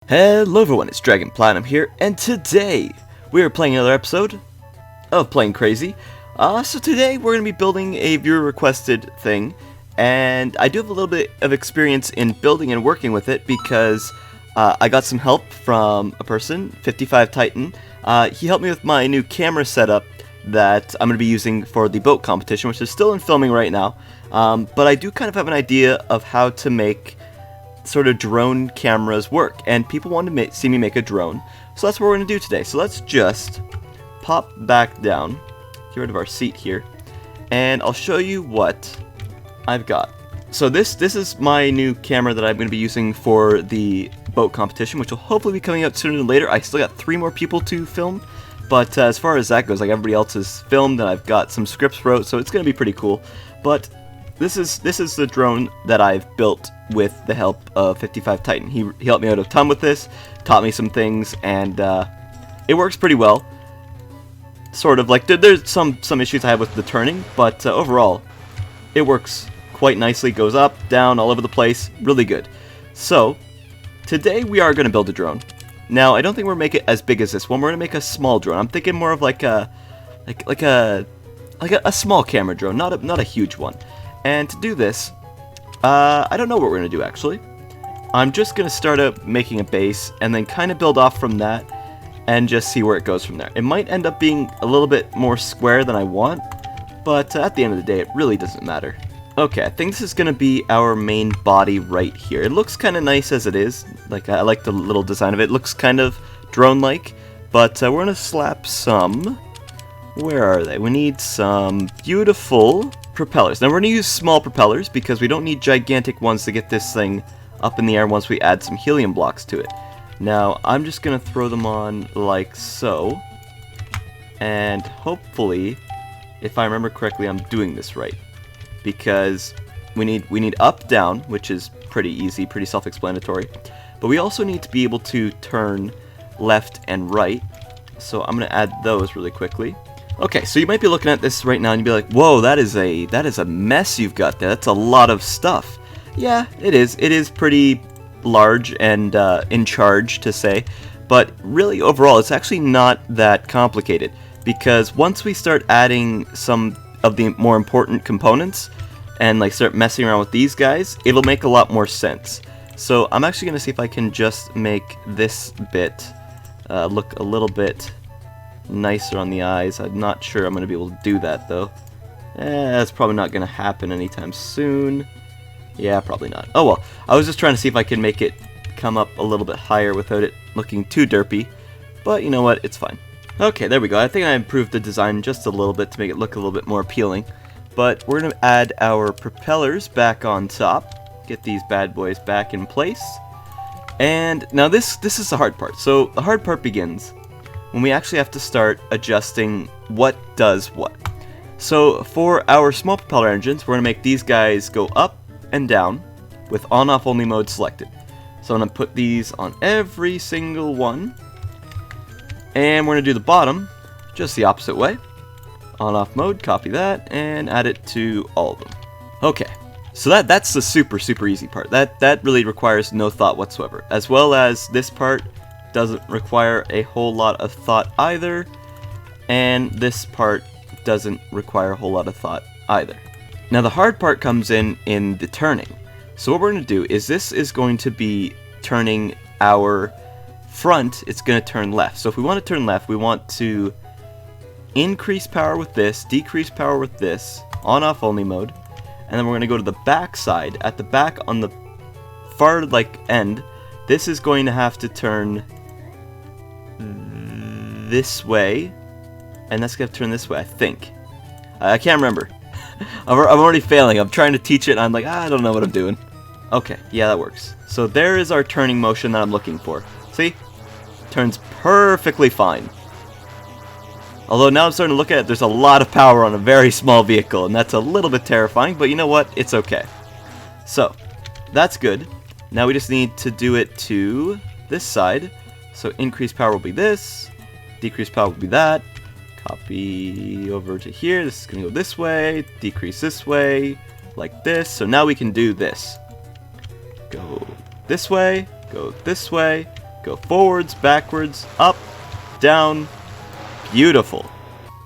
Hello everyone, it's dragonplatinum here, and today we are playing another episode of Playing Crazy. So today we're going to be building a viewer requested thing, and I do have a little bit of experience in building and working with it because I got some help from a person, 55 Titan. He helped me with my new camera setup that I'm going to be using for the boat competition, which is still in filming right now, but I do kind of have an idea of how to make sort of drone cameras work, and people want to see me make a drone, so that's what we're going to do today. So let's just pop back down, get rid of our seat here, and I'll show you what I've got. So this is my new camera that I'm going to be using for the boat competition, which will hopefully be coming out sooner than later. I still got 3 more people to film, but as far as that goes, like, everybody else is filmed and I've got some scripts wrote, so it's going to be pretty cool. But this is the drone that I've built with the help of 55 Titan. He helped me out a ton with this, taught me some things, and it works pretty well. Sort of like there's some issues I have with the turning, but overall it works quite nicely. Goes up, down, all over the place, really good. So today we are going to build a drone. Now I don't think we're gonna make it as big as this one. We're gonna make a small drone. I'm thinking more of like a small camera drone, not a huge one. And to do this, I don't know what we're going to do, actually. I'm just going to start out making a base, and then kind of build off from that, and just see where it goes from there. It might end up being a little bit more square than I want, but at the end of the day, it really doesn't matter. Okay, I think this is going to be our main body right here. It looks kind of nice as it is. Like, I like the little design of it. It looks kind of drone-like, but we're going to slap some... Where are they? We need some beautiful propellers. Now we're going to use small propellers because we don't need gigantic ones to get this thing up in the air once we add some helium blocks to it. Now I'm just going to throw them on like so, and hopefully, if I remember correctly, I'm doing this right, because we need up, down, which is pretty easy, pretty self-explanatory, but we also need to be able to turn left and right, so I'm going to add those really quickly. Okay, so you might be looking at this right now and you'd be like, whoa, that is a mess you've got there. That's a lot of stuff. Yeah, it is. It is pretty large and in charge, to say. But really, overall, it's actually not that complicated. Because once we start adding some of the more important components and like start messing around with these guys, it'll make a lot more sense. So I'm actually going to see if I can just make this bit look a little bit nicer on the eyes. I'm not sure I'm going to be able to do that, though. That's probably not going to happen anytime soon. Yeah, probably not. Oh well, I was just trying to see if I can make it come up a little bit higher without it looking too derpy. But you know what, it's fine. Okay, there we go. I think I improved the design just a little bit to make it look a little bit more appealing. But we're going to add our propellers back on top. Get these bad boys back in place. And now this is the hard part. So the hard part begins when we actually have to start adjusting what does what. So for our small propeller engines, we're going to make these guys go up and down with on-off only mode selected. So I'm going to put these on every single one. And we're going to do the bottom just the opposite way. On-off mode, copy that, and add it to all of them. Okay, so that's the super easy part. That really requires no thought whatsoever. As well as this part doesn't require a whole lot of thought either, and this part doesn't require a whole lot of thought either. Now the hard part comes in the turning. So what we're going to do is this is going to be turning our front. It's going to turn left. So if we want to turn left, we want to increase power with this, decrease power with this, on-off only mode, and then we're going to go to the back side. At the back on the far end, this is going to have to turn this way, and that's going to turn this way, I think. I can't remember. I'm already failing. I'm trying to teach it, and I'm like, I don't know what I'm doing. Okay, yeah, that works. So there is our turning motion that I'm looking for. See? Turns perfectly fine. Although now I'm starting to look at it, there's a lot of power on a very small vehicle, and that's a little bit terrifying, but you know what? It's okay. So, that's good. Now we just need to do it to this side. So increased power will be this, decreased power will be that. Copy over to here. This is going to go this way, decrease this way, like this. So now we can do this. Go this way, Go forwards, backwards, up, down. Beautiful.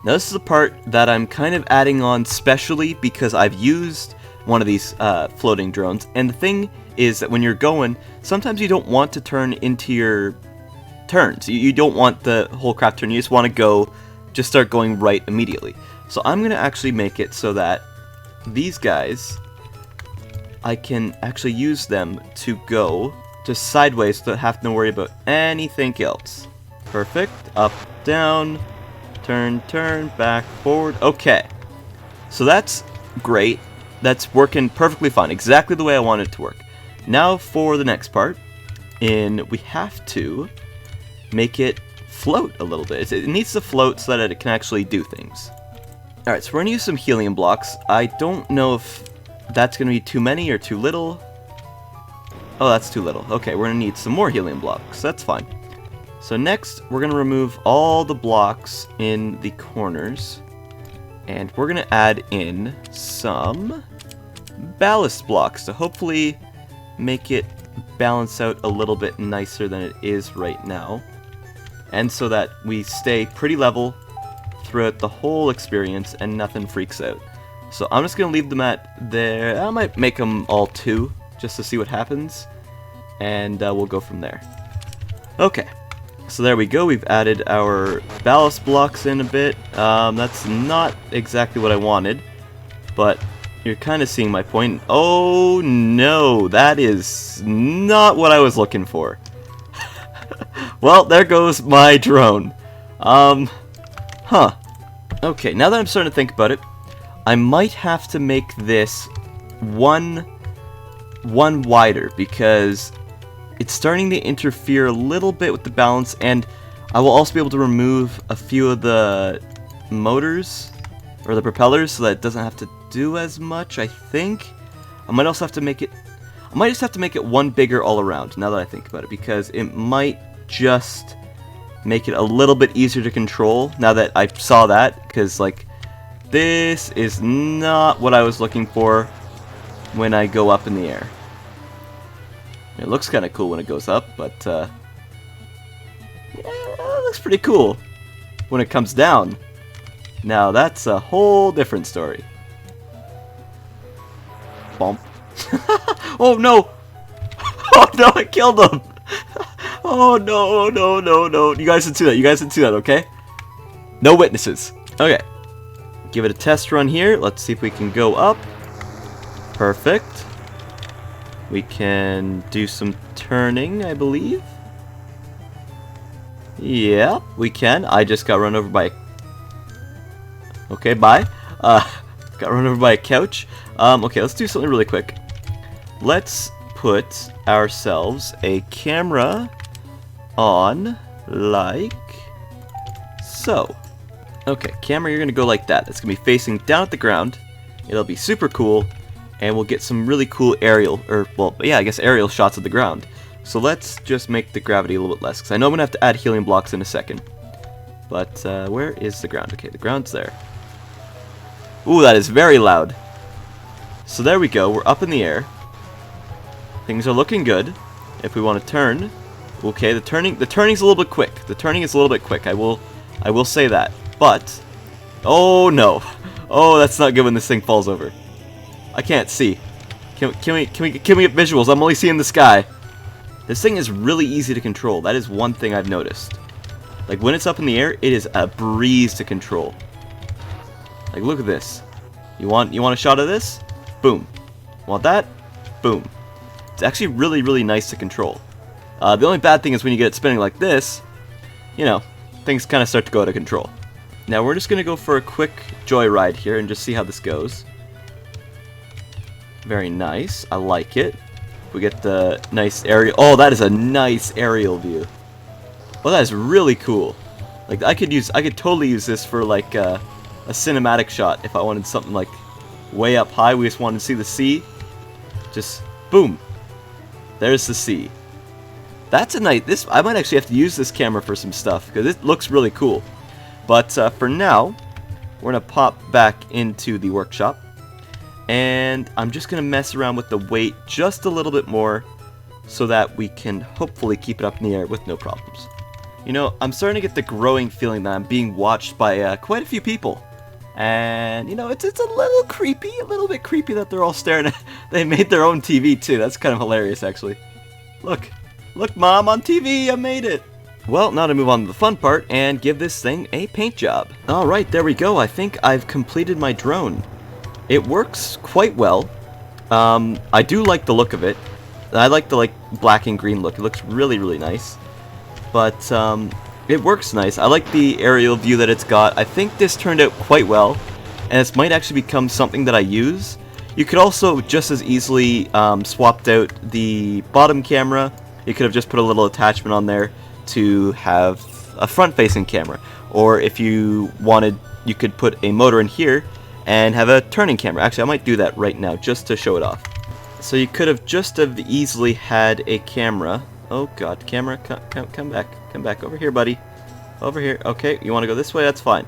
Now this is the part that I'm kind of adding on specially because I've used one of these floating drones, and the thing is that when you're going, sometimes you don't want to turn into your turns. You don't want the whole crap turn, you just want to go, just start going right immediately. So I'm going to actually make it so that these guys, I can actually use them to go just sideways so I don't have to worry about anything else. Perfect. Up, down, turn, turn, back, forward. Okay. So that's great. That's working perfectly fine. Exactly the way I want it to work. Now for the next part. We have to make it float a little bit. It needs to float so that it can actually do things. Alright, so we're going to use some helium blocks. I don't know if that's going to be too many or too little. Oh, that's too little. Okay, we're going to need some more helium blocks. That's fine. So next, we're going to remove all the blocks in the corners. And we're going to add in some ballast blocks to hopefully make it balance out a little bit nicer than it is right now. And so that we stay pretty level throughout the whole experience and nothing freaks out. So I'm just going to leave them at there. I might make them all 2 just to see what happens. And we'll go from there. Okay. So there we go. We've added our ballast blocks in a bit. That's not exactly what I wanted. But you're kind of seeing my point. Oh no, that is not what I was looking for. Well, there goes my drone. Okay, now that I'm starting to think about it, I might have to make this one wider because it's starting to interfere a little bit with the balance, and I will also be able to remove a few of the motors or the propellers so that it doesn't have to do as much, I think. I might also have to make it, I might just have to make it one bigger all around now that I think about it, because it might just make it a little bit easier to control now that I saw that, because like this is not what I was looking for when I go up in the air. It looks kind of cool when it goes up, but yeah, it looks pretty cool when it comes down. Now that's a whole different story. Bump. Oh no! Oh no, I killed him! Oh no, no, no, no. You guys didn't see that. You guys didn't see that, okay? No witnesses. Okay. Give it a test run here. Let's see if we can go up. Perfect. We can do some turning, I believe. Yeah, we can. I just got run over by... Okay, bye. Got run over by a couch. Okay, let's do something really quick. Let's put ourselves a camera on like so. Okay, camera, you're gonna go like that. It's gonna be facing down at the ground. It'll be super cool, and we'll get some really cool aerial, or well, yeah, I guess aerial shots of the ground. So let's just make the gravity a little bit less, because I know I'm gonna have to add helium blocks in a second. But where is the ground? Okay, the ground's there. Ooh, that is very loud. So there we go. We're up in the air. Things are looking good. If we want to turn, okay, the turning's a little bit quick. The turning is a little bit quick. I will say that. But oh no, oh that's not good when this thing falls over. I can't see. Can we get visuals? I'm only seeing the sky. This thing is really easy to control. That is one thing I've noticed. Like when it's up in the air, it is a breeze to control. Like look at this. You want a shot of this? Boom. Want that? Boom. It's actually really, really nice to control. The only bad thing is when you get it spinning like this, you know, things kind of start to go out of control. Now we're just going to go for a quick joyride here and just see how this goes. Very nice. I like it. We get the nice aerial. Oh, that is a nice aerial view. Well, that is really cool. Like I could totally use this for like a cinematic shot if I wanted something like way up high. We just wanted to see the sea. Just boom. There's the sea. That's a nice. I might actually have to use this camera for some stuff because it looks really cool. But for now, we're gonna pop back into the workshop, and I'm just gonna mess around with the weight just a little bit more so that we can hopefully keep it up in the air with no problems. You know, I'm starting to get the growing feeling that I'm being watched by quite a few people. And, you know, it's a little creepy, a little bit creepy that they're all staring at. They made their own TV too. That's kind of hilarious, actually. Look, Mom, on TV, I made it. Well, now to move on to the fun part and give this thing a paint job. Alright, there we go. I think I've completed my drone. It works quite well. I do like the look of it. I like the black and green look. It looks really, really nice. But it works nice. I like the aerial view that it's got. I think this turned out quite well, and this might actually become something that I use. You could also just as easily swapped out the bottom camera. You could have just put a little attachment on there to have a front-facing camera. Or if you wanted, you could put a motor in here and have a turning camera. Actually, I might do that right now just to show it off. So you could have just as easily had a camera. Oh god, camera, come back over here, buddy. Over here. Okay, you want to go this way? That's fine.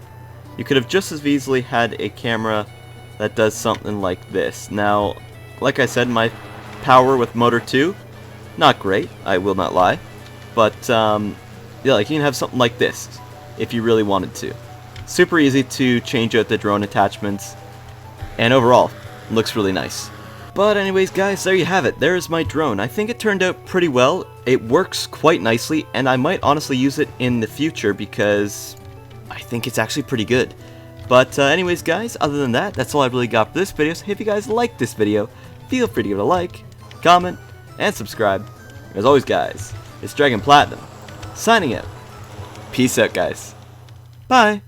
You could have just as easily had a camera that does something like this. Now, like I said, my power with Motor 2, not great, I will not lie. But, yeah, like you can have something like this, if you really wanted to. Super easy to change out the drone attachments, and overall, it looks really nice. But anyways, guys, there you have it. There's my drone. I think it turned out pretty well. It works quite nicely, and I might honestly use it in the future because I think it's actually pretty good. But anyways, guys, other than that, that's all I really got for this video. So if you guys liked this video, feel free to give it a like, comment, and subscribe. As always, guys, it's Dragon Platinum, signing out. Peace out, guys. Bye.